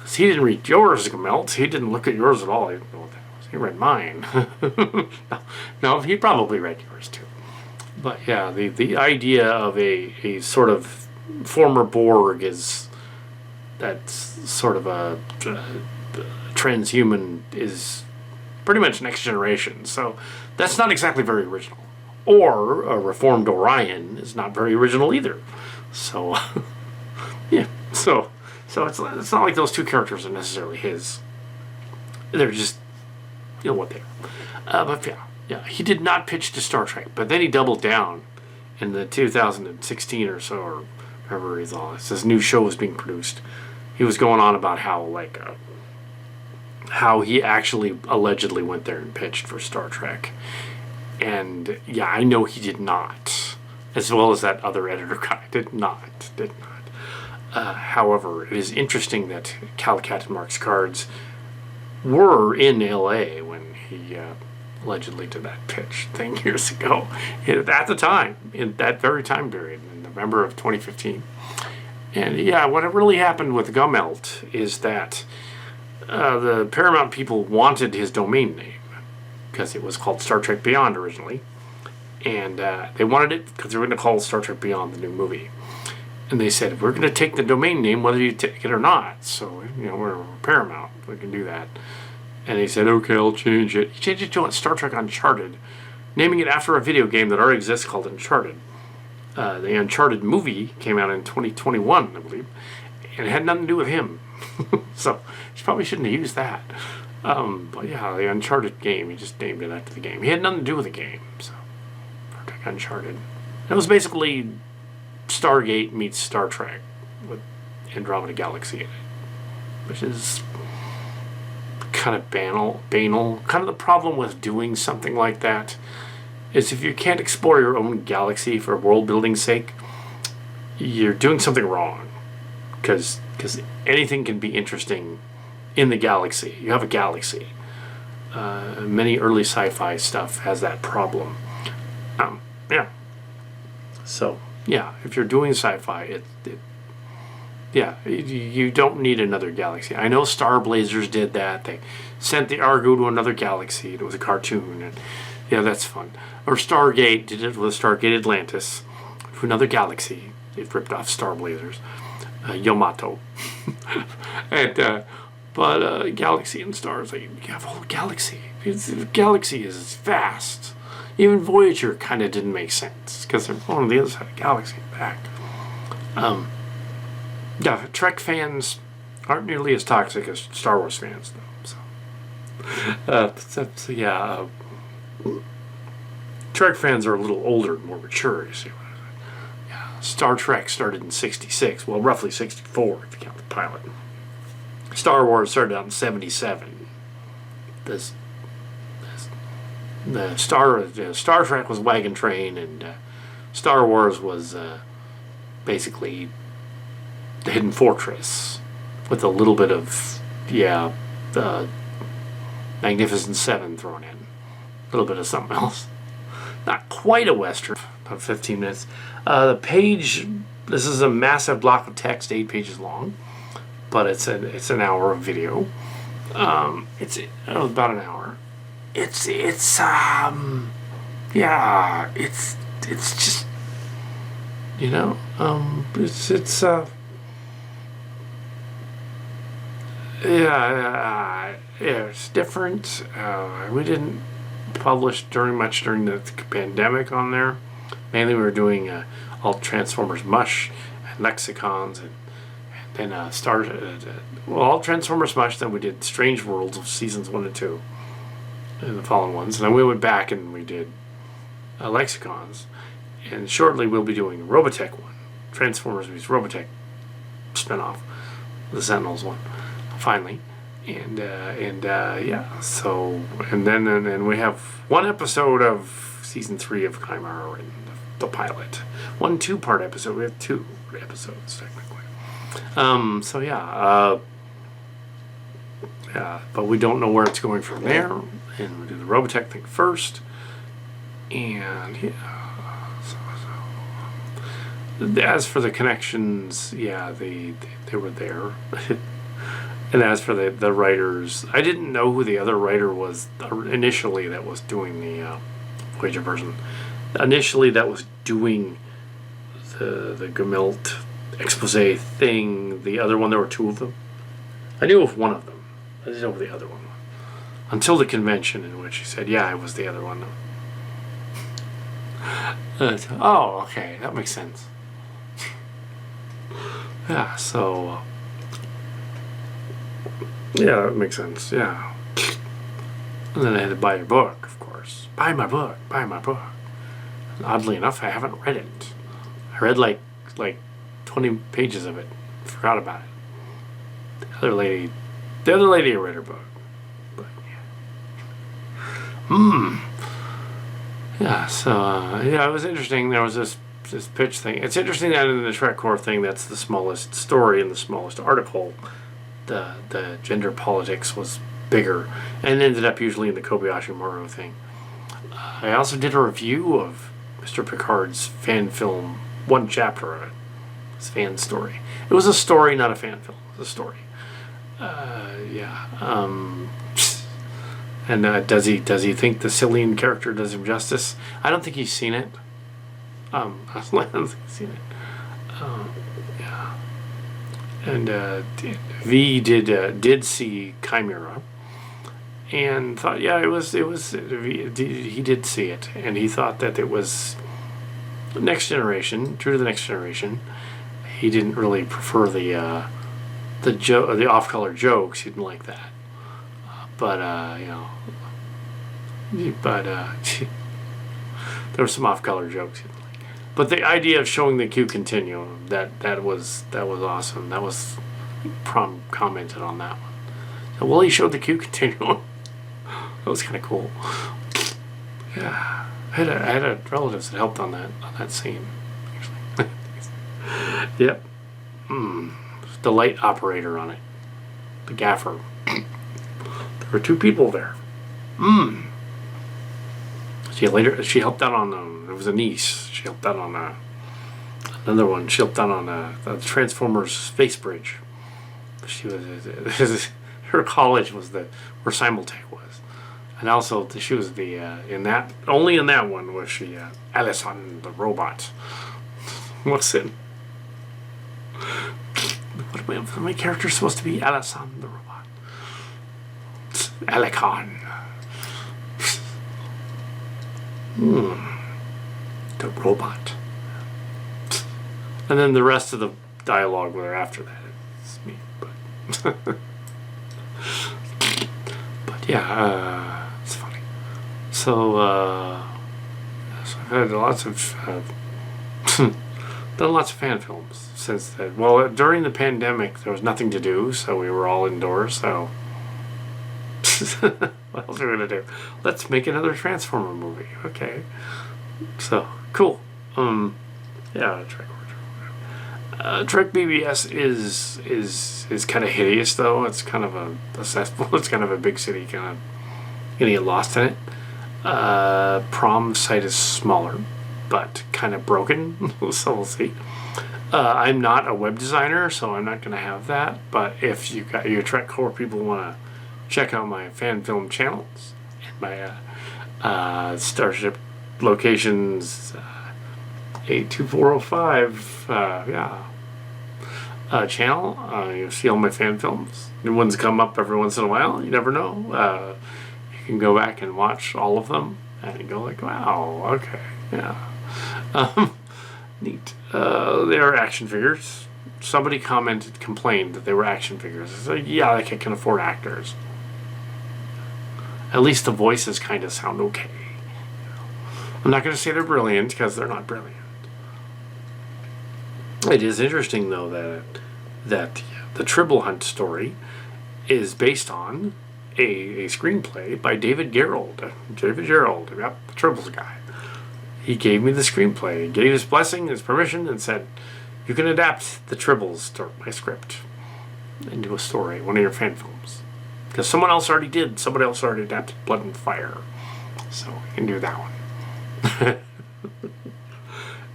See, he didn't read yours, Gemelt. He didn't look at yours at all. He didn't know what that was. He read mine. No, he probably read yours too. But yeah, the idea of a sort of former Borg is that's sort of a transhuman is pretty much Next Generation. So that's not exactly very original. Or a reformed Orion is not very original either. So, yeah. So it's not like those 2 characters are necessarily his. They're just, what they are. But yeah, he did not pitch to Star Trek. But then he doubled down in the 2016 or so, or wherever he thought this new show was being produced. He was going on about how he actually allegedly went there and pitched for Star Trek. And yeah, I know he did not, as well as that other editor guy did not. However, it is interesting that Kal Kat and Mark's Cards were in L.A. when he allegedly did that pitch thing years ago. At the time, in that very time period, in November of 2015. And yeah, what really happened with Gemelt is that the Paramount people wanted his domain name, because it was called Star Trek Beyond originally, and they wanted it because they were going to call it Star Trek Beyond, the new movie. And they said, we're going to take the domain name whether you take it or not. So, we're Paramount, we can do that. And he said, okay, I'll change it. He changed it to Star Trek Uncharted, naming it after a video game that already exists called Uncharted. The Uncharted movie came out in 2021, I believe, and it had nothing to do with him. So, he probably shouldn't have used that. But yeah, the Uncharted game, he just named it after the game. He had nothing to do with the game, so Uncharted. It was basically Stargate meets Star Trek with Andromeda Galaxy in it, which is kind of banal. Kind of the problem with doing something like that is if you can't explore your own galaxy for world building's sake, you're doing something wrong. Because anything can be interesting in the galaxy. You have a galaxy. Many early sci-fi stuff has that problem. Yeah. So, yeah, if you're doing sci-fi, you don't need another galaxy. I know Star Blazers did that. They sent the Argo to another galaxy. It was a cartoon, and yeah, that's fun. Or Stargate did it with Stargate Atlantis to another galaxy. It ripped off Star Blazers, Yamato, and but galaxy and stars. Like, you have a whole galaxy. The galaxy is vast. Even Voyager kind of didn't make sense because they're on the other side of the galaxy and back. Yeah, Trek fans aren't nearly as toxic as Star Wars fans, though. So yeah, Trek fans are a little older, more mature. You see what I'm saying? Yeah, Star Trek started in '66, well, roughly '64 if you count the pilot. Star Wars started out in '77. The Star Trek was Wagon Train, and Star Wars was basically the Hidden Fortress, with a little bit of the Magnificent Seven thrown in, a little bit of something else. Not quite a Western. About 15 minutes. The page. This is a massive block of text, 8 pages long, but it's an hour of video. It's about an hour. It's just, you know, it's different. We didn't publish during the pandemic on there. Mainly we were doing all Transformers mush and lexicons, and then all Transformers mush. Then we did Strange Worlds of seasons 1 and 2. And the following ones. And then we went back and we did lexicons. And shortly we'll be doing a Robotech one. Transformers meets Robotech spinoff. The Sentinels one. Finally. And so, and then we have one episode of season 3 of Chimera and the pilot. 1 2-part episode. We have 2 episodes technically. So but we don't know where it's going from there. And we'll do the Robotech thing first. And as for the connections, they were there. And as for the writers, I didn't know who the other writer was initially that was doing the Voyager version. Initially, that was doing the Gemilt expose thing. The other one, there were 2 of them. I knew of one of them. I didn't know who the other one was. Until the convention, in which he said, yeah, I was the other one. Oh, okay, that makes sense. Yeah, so... yeah, that makes sense, yeah. And then I had to buy your book, of course. Buy my book. And oddly enough, I haven't read it. I read like 20 pages of it. Forgot about it. The other lady read her book. But yeah, so it was interesting. There was this pitch thing. It's interesting that in the TrekCore thing, that's the smallest story and the smallest article. The gender politics was bigger, and ended up usually in the Kobayashi Maru thing. I also did a review of Mr. Picard's fan film, 1 chapter of it. His fan story. It was a story, not a fan film. It was a story. And does he think the Cillian character does him justice? I don't think he's seen it. I don't think he's seen it. And V did see Chimera, and thought, it was he did see it, and he thought that it was Next Generation, true to the Next Generation. He didn't really prefer the off-color jokes. He didn't like that. But there were some off-color jokes. But the idea of showing the Q continuum, that was awesome. That was commented on that one. Well, he showed the Q continuum. That was kind of cool. Yeah, I had a relatives that helped on that scene. Actually. Yep. The light operator on it, the gaffer. There were two people there. She helped out on it was a niece. She helped out on another one. She helped out on the Transformers space bridge. She was her college was where Simultech was, and also she was in that one was she Allison the robot. What's it? What are my characters supposed to be? Allison the robot. Alicon. The robot. And then the rest of the dialogue were after that. It's me, but but yeah, it's funny. So I've had lots of done lots of fan films since then. Well, during the pandemic, there was nothing to do, so we were all indoors. So what else are we gonna do? Let's make another Transformer movie. Okay, so cool. Yeah, Trek BBS is kind of hideous though. It's kind of a cesspool. It's kind of a big city. Kind of gonna get lost in it. Prom site is smaller, but kind of broken. So we'll see. I'm not a web designer, so I'm not gonna have that. But if you got your TrekCore people want to check out my fan film channels and my Starship Locations 82405 channel. You'll see all my fan films. New ones come up every once in a while. You never know. You can go back and watch all of them and go like, wow, okay, yeah. Neat. They are action figures. Somebody complained that they were action figures. I said, yeah, like I can afford actors. At least the voices kind of sound okay. I'm not going to say they're brilliant because they're not brilliant. It is interesting though that the Tribble Hunt story is based on a screenplay by David Gerrold. David Gerrold, yep, the Tribbles guy. He gave me the screenplay, gave his blessing, his permission, and said, you can adapt the Tribbles to my script into a story, one of your fan films. Because somebody else already adapted Blood and Fire. So you can do that one.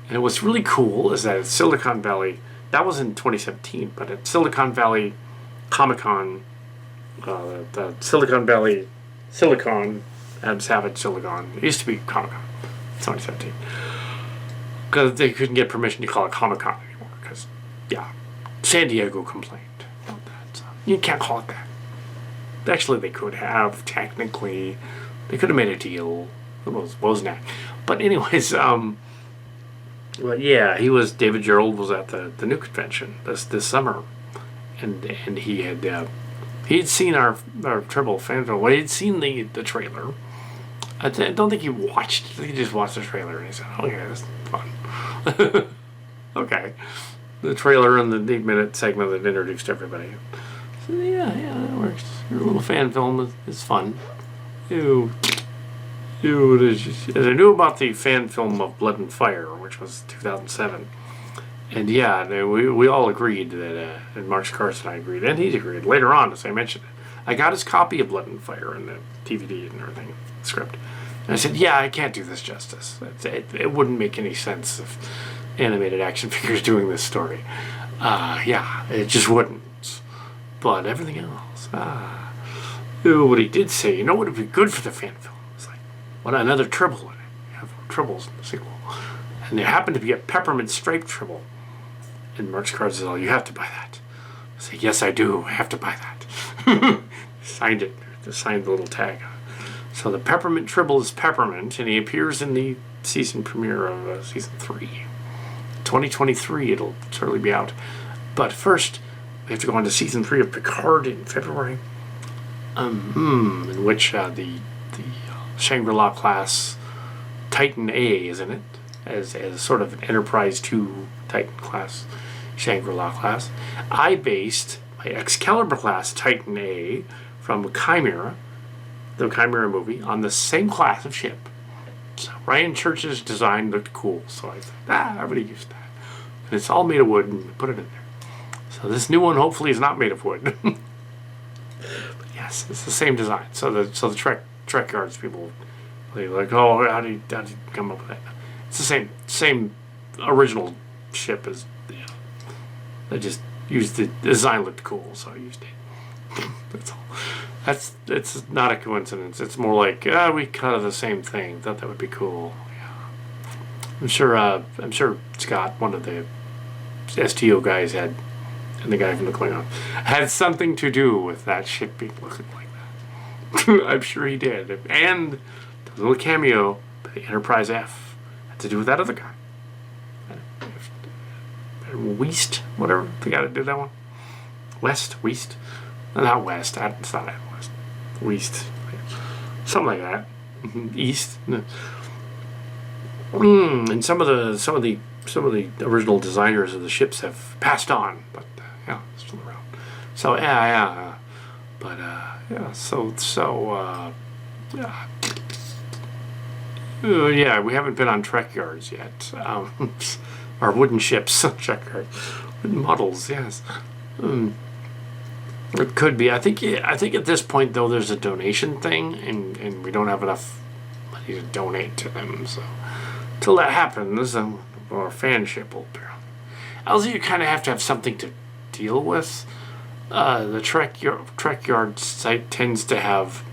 And what's really cool is that at Silicon Valley, that was in 2017, but at Silicon Valley Comic-Con, the Silicon Valley Silicon, Adam Savage Silicon, it used to be Comic-Con, 2017. Because they couldn't get permission to call it Comic-Con anymore, because, yeah, San Diego complained about that. So you can't call it that. Actually, they could have, technically. They could have made a deal. It was Wozniak. But anyways, well, yeah, David Gerrold was at the new convention this summer. And he had seen our Tribble fan film. Well, he'd seen the trailer. I don't think he watched it. I think he just watched the trailer and he said, oh yeah, that's fun. Okay. The trailer and the 8-minute segment that introduced everybody. So yeah, that works. Your little fan film is fun. As I knew about the fan film of Blood and Fire, which was 2007. And yeah, we all agreed that, and Mark Carson and I agreed, and he agreed later on, as I mentioned it. I got his copy of Blood and Fire and the DVD and everything, the script. And I said, yeah, I can't do this justice. It wouldn't make any sense if animated action figures doing this story. Yeah, it just wouldn't. But everything else, what he did say, what would be good for the fan film? It's like, what, another Tribble in it? You have Tribbles in the sequel. And there happened to be a peppermint striped Tribble. And Mark's cards said, oh, you have to buy that. I said, yes, I do. I have to buy that. Signed it. Signed the little tag. So the peppermint Tribble is Peppermint, and he appears in the season premiere of season 3. 2023, it'll certainly be out. But first, we have to go on to season 3 of Picard in February, in which the Shangri-La class Titan A is in it, as sort of an Enterprise 2 Titan class, Shangri-La class. I based my Excalibur class Titan A from Chimera, the Chimera movie, on the same class of ship. So Ryan Church's design looked cool, so I thought, everybody used that. And it's all made of wood, and put it in there. So this new one hopefully is not made of wood. But yes, it's the same design. So the Trek Yards people, they like, oh, how did you come up with that? It's the same original ship as, I just used the design looked cool, so I used it. That's all. It's not a coincidence. It's more like we cut the same thing. Thought that would be cool. Yeah. I'm sure Scott, one of the STO guys, and the guy from the Klingon, had something to do with that ship being looking like that. I'm sure he did. And the little cameo, the Enterprise F, had to do with that other guy. West, whatever the guy that did that one. West. Not West. It's not that West. West. Something like that. East. And some of the original designers of the ships have passed on, but still around. So yeah. But yeah, we haven't been on Trek Yards yet. Our wooden ships, Trek Yards, wooden models. Yes. It could be. I think at this point, though, there's a donation thing, and we don't have enough money to donate to them. So till that happens, our fan ship will be around. Also, you kind of have to have something to deal with. The Trek Yard site tends to have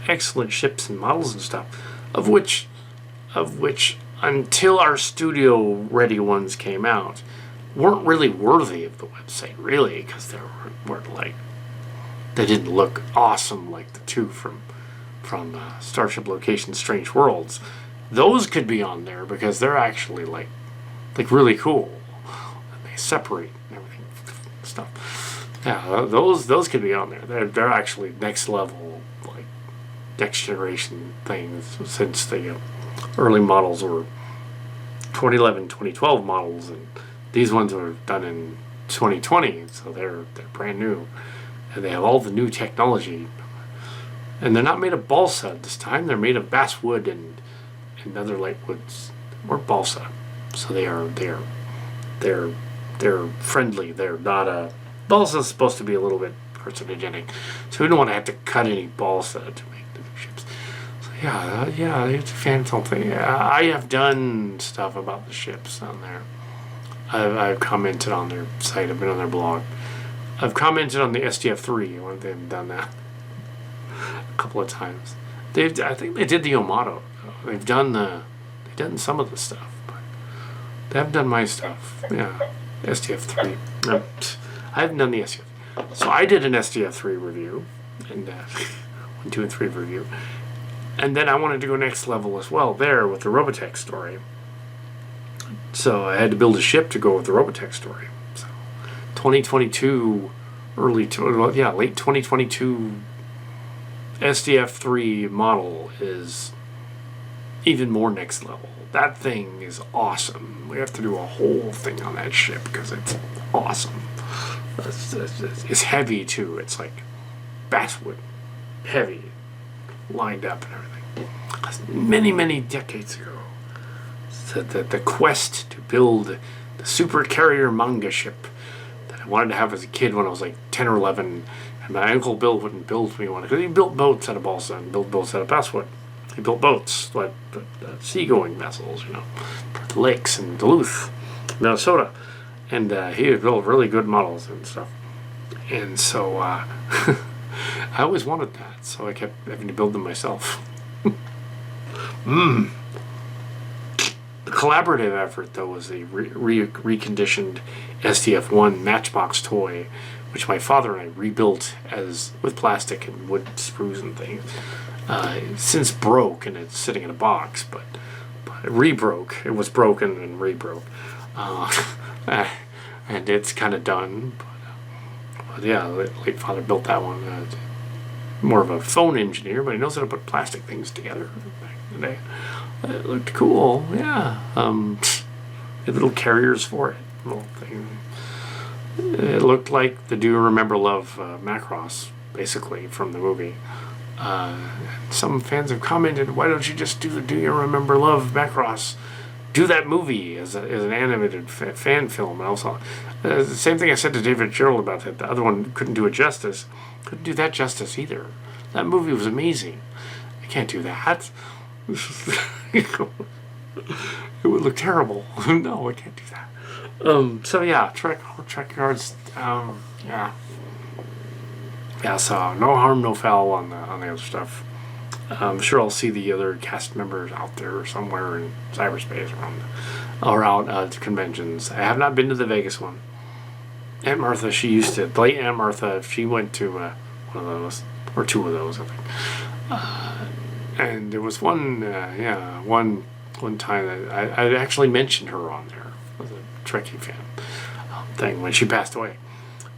excellent ships and models and stuff, of which until our studio ready ones came out, weren't really worthy of the website, really, because they didn't look awesome like the two from Starship Location Strange Worlds. Those could be on there because they're actually like really cool. And they separate and everything stuff. Yeah, those could be on there. They're actually next level, like next generation things, since the early models were 2011, 2012 models, and these ones were done in 2020, so they're brand new, and they have all the new technology. And they're not made of balsa this time; they're made of basswood and other light woods, or balsa. So they're friendly. They're not a balsa is supposed to be a little bit carcinogenic, so we don't want to have to cut any balsa to make the new ships. So yeah, it's a phantom thing. I have done stuff about the ships on there. I've commented on their site. I've been on their blog. I've commented on the SDF-3 when they've done that a couple of times. I think they did the Yamato. They've done some of the stuff, but they haven't done my stuff. Yeah, SDF-3. No, I haven't done the SDF. So I did an SDF-3 review, and 1, 2, and 3 review, and then I wanted to go next level as well there with the Robotech story. So I had to build a ship to go with the Robotech story. So 2022, late 2022 SDF-3 model is even more next level. That thing is awesome. We have to do a whole thing on that ship because it's awesome. It's heavy too. It's like basswood, heavy, lined up and everything. Many decades ago, the quest to build the super carrier manga ship that I wanted to have as a kid when I was like 10 or 11, and my uncle Bill wouldn't build me one because he built boats out of balsa and built boats out of basswood. He built boats, like seagoing vessels, for the lakes in Duluth, Minnesota, and he built really good models and stuff. And so I always wanted that, so I kept having to build them myself. The collaborative effort, though, was a reconditioned SDF-1 Matchbox toy, which my father and I rebuilt with plastic and wood sprues and things. It's since broke, and it's sitting in a box, but it re-broke. It was broken and re-broke. And it's kind of done. But yeah, late father built that one. More of a phone engineer, but he knows how to put plastic things together back in the day. It looked cool, yeah. Had little carriers for it, little thing. It looked like the Do You Remember Love Macross basically, from the movie. Some fans have commented, why don't you just do You Remember Love, Macross? Do that movie as an animated fan film. And also, the same thing I said to David Gerald about that. The other one couldn't do it justice. Couldn't do that justice either. That movie was amazing. I can't do that. It would look terrible. No, I can't do that. So yeah, Trek cards. Yeah. Yeah, so no harm, no foul on the other stuff. I'm sure I'll see the other cast members out there somewhere in cyberspace or out at conventions. I have not been to the Vegas one. Aunt Martha, the late Aunt Martha, she went to one of those, or two of those, I think. And there was one time that I actually mentioned her on there as a Trekkie fan thing when she passed away.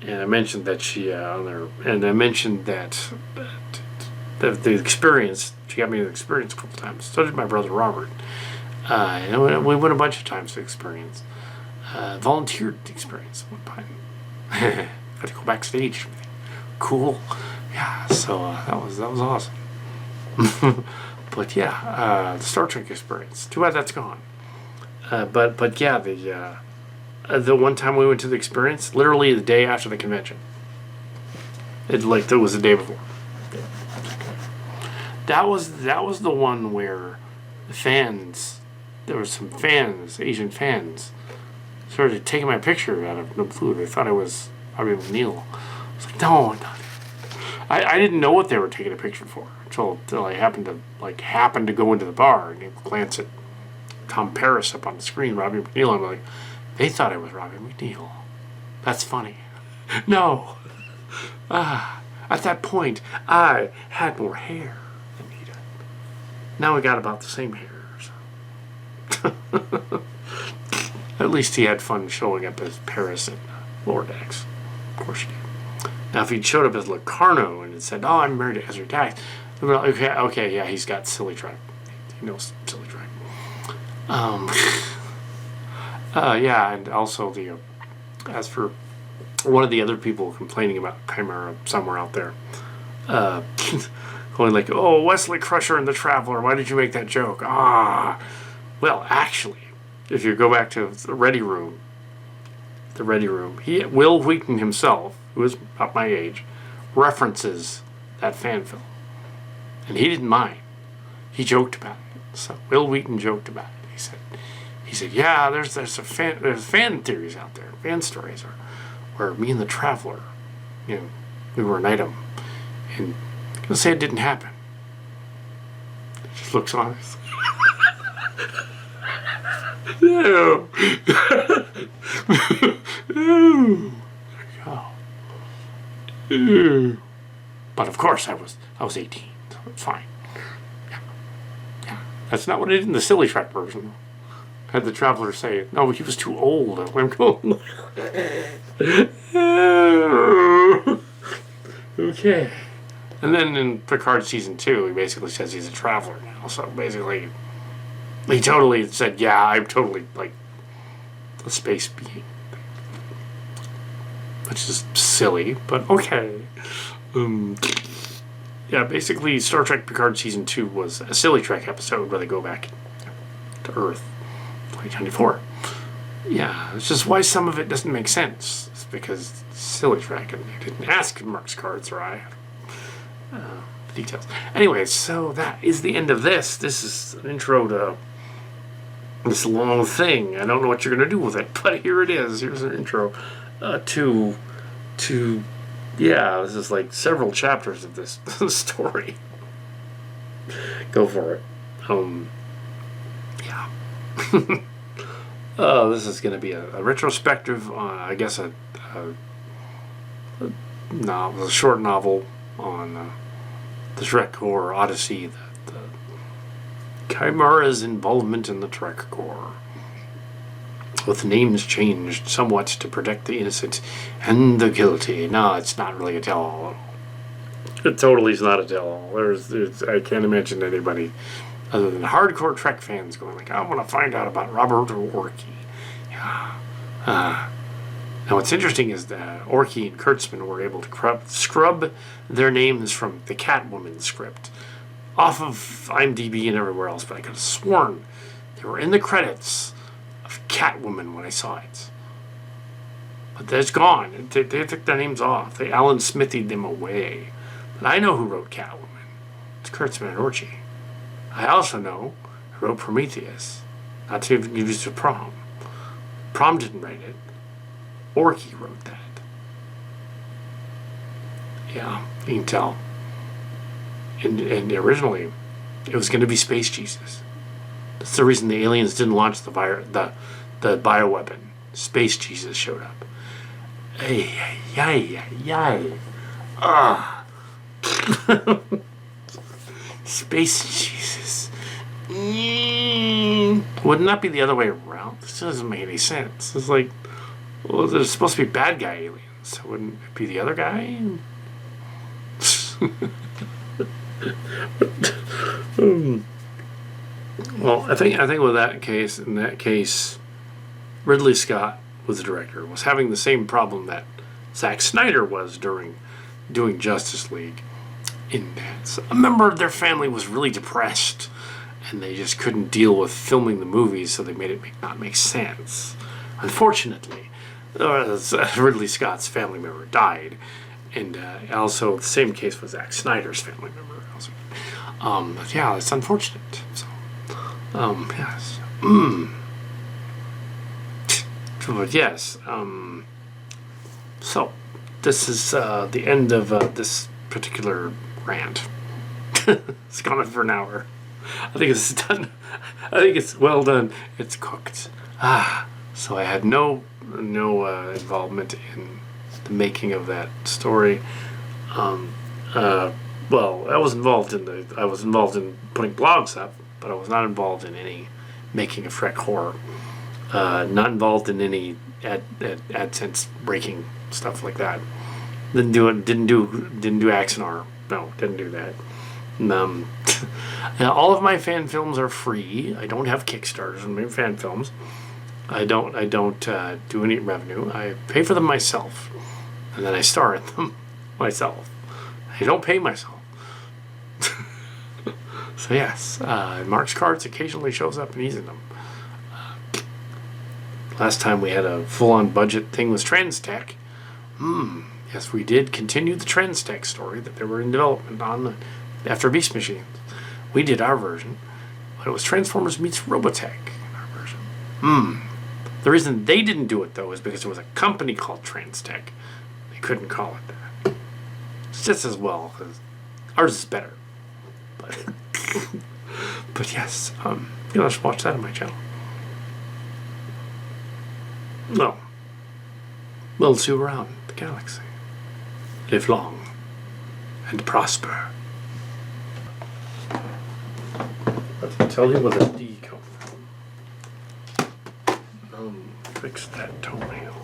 And I mentioned that she on there, and I mentioned that the experience. She got me the experience a couple times. So did my brother Robert. And we went a bunch of times to experience. Volunteered the experience one time. Had to go backstage. Cool. Yeah. So that was awesome. But yeah, the Star Trek experience. Too bad that's gone. But yeah, the one time we went to the experience, literally the day after the convention. It was the day before. That was the one where the fans, there were some fans, Asian fans, started taking my picture out of the blue. They thought I was Robbie McNeil. I was like, no, not. I didn't know what they were taking a picture for until I happened to go into the bar and glance at Tom Paris up on the screen, Robbie McNeil. I'm like, they thought I was Robbie McNeil. That's funny. No. At that point, I had more hair than he did. Now we got about the same hair. So. At least he had fun showing up as Paris and Lower Decks. Of course he did. Now, if he'd showed up as Locarno and had said, "Oh, I'm married to Ezra Dax," okay, yeah, he's got silly track. He knows silly track. Yeah, and also as for one of the other people complaining about Chimera somewhere out there, going like, "Oh, Wesley Crusher and the Traveler, why did you make that joke?" Well, actually, if you go back to the Ready Room, Will Wheaton himself, who is about my age, references that fan film, and he didn't mind. He joked about it. So Will Wheaton joked about it. He said, yeah, there's fan theories out there, fan stories, where me and the Traveler, we were an item, and I'm gonna say it didn't happen. It just looks honest. No. But of course I was 18, so it's fine. Yeah. That's not what it did in the Silly Track version. Had the Traveler say, no, he was too old. I'm going. Okay. And then in Picard season 2, he basically says he's a Traveler now. So basically, he totally said, yeah, I'm totally like a space being. Which is silly, but okay. Yeah, basically Star Trek Picard Season 2 was a Silly Trek episode where they go back to Earth, 2024. Yeah, it's just why some of it doesn't make sense. It's because it's Silly Trek, and they didn't ask Mark's cards, or I the details. Anyway, so that is the end of this. This is an intro to this long thing. I don't know what you're going to do with it, but here it is. Here's an intro to this is like several chapters of this story. Go for it. Yeah. This is going to be a retrospective, I guess a short novel on the TrekCore Odyssey, the Chimera's involvement in the TrekCore, with names changed somewhat to protect the innocent and the guilty. No, it's not really a tell-all. It totally is not a tell-all. I can't imagine anybody other than hardcore Trek fans going like, I want to find out about Robert Orkey. Yeah. Now, what's interesting is that Orky and Kurtzman were able to scrub their names from the Catwoman script off of IMDb and everywhere else, but I could have sworn they were in the credits of Catwoman when I saw it. But that's gone. They took their names off. They Alan Smithied them away. But I know who wrote Catwoman. It's Kurtzman and Orky. I also know who wrote Prometheus. Not to even give you to Prom. Prom didn't write it. Orky wrote that. Yeah, you can tell. And originally, it was going to be Space Jesus. That's the reason the aliens didn't launch the bioweapon. Space Jesus showed up. Space Jesus. Wouldn't that be the other way around? This doesn't make any sense. It's like, well, there's supposed to be bad guy aliens. So wouldn't it be the other guy? Well, I think with in that case, Ridley Scott was the director, was having the same problem that Zack Snyder was during doing Justice League. In that, so a member of their family was really depressed, and they just couldn't deal with filming the movies, so they made it not make sense. Unfortunately, Ridley Scott's family member died, and also the same case with Zack Snyder's family member. Also. But yeah, it's unfortunate. So, yes. But yes. So, this is the end of this particular rant. It's gone on for an hour. I think it's done. I think it's well done. It's cooked. So I had no involvement in the making of that story. Well, I was involved in putting blogs up, but I was not involved in any making of TrekCore. Not involved in any AdSense breaking stuff like that. Didn't do Axonar. No, didn't do that. All of my fan films are free. I don't have Kickstarters on my fan films. I don't do any revenue. I pay for them myself, and then I star in them myself. I don't pay myself. So yes, Mark's Cards occasionally shows up and he's in them. Last time we had a full-on budget thing was Transtech. Yes, we did continue the Transtech story that they were in development on after Beast Machines. We did our version, but it was Transformers meets Robotech in our version. The reason they didn't do it, though, is because there was a company called Transtech. They couldn't call it that. It's just as well, because ours is better. But yes, you can just watch that on my channel. No. We'll see you around the galaxy. Live long and prosper. I'll tell you with a D coming. Fix that toenail.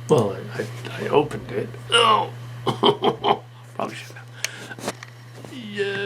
Well, I opened it. Oh! Probably shouldn't have. Yeah.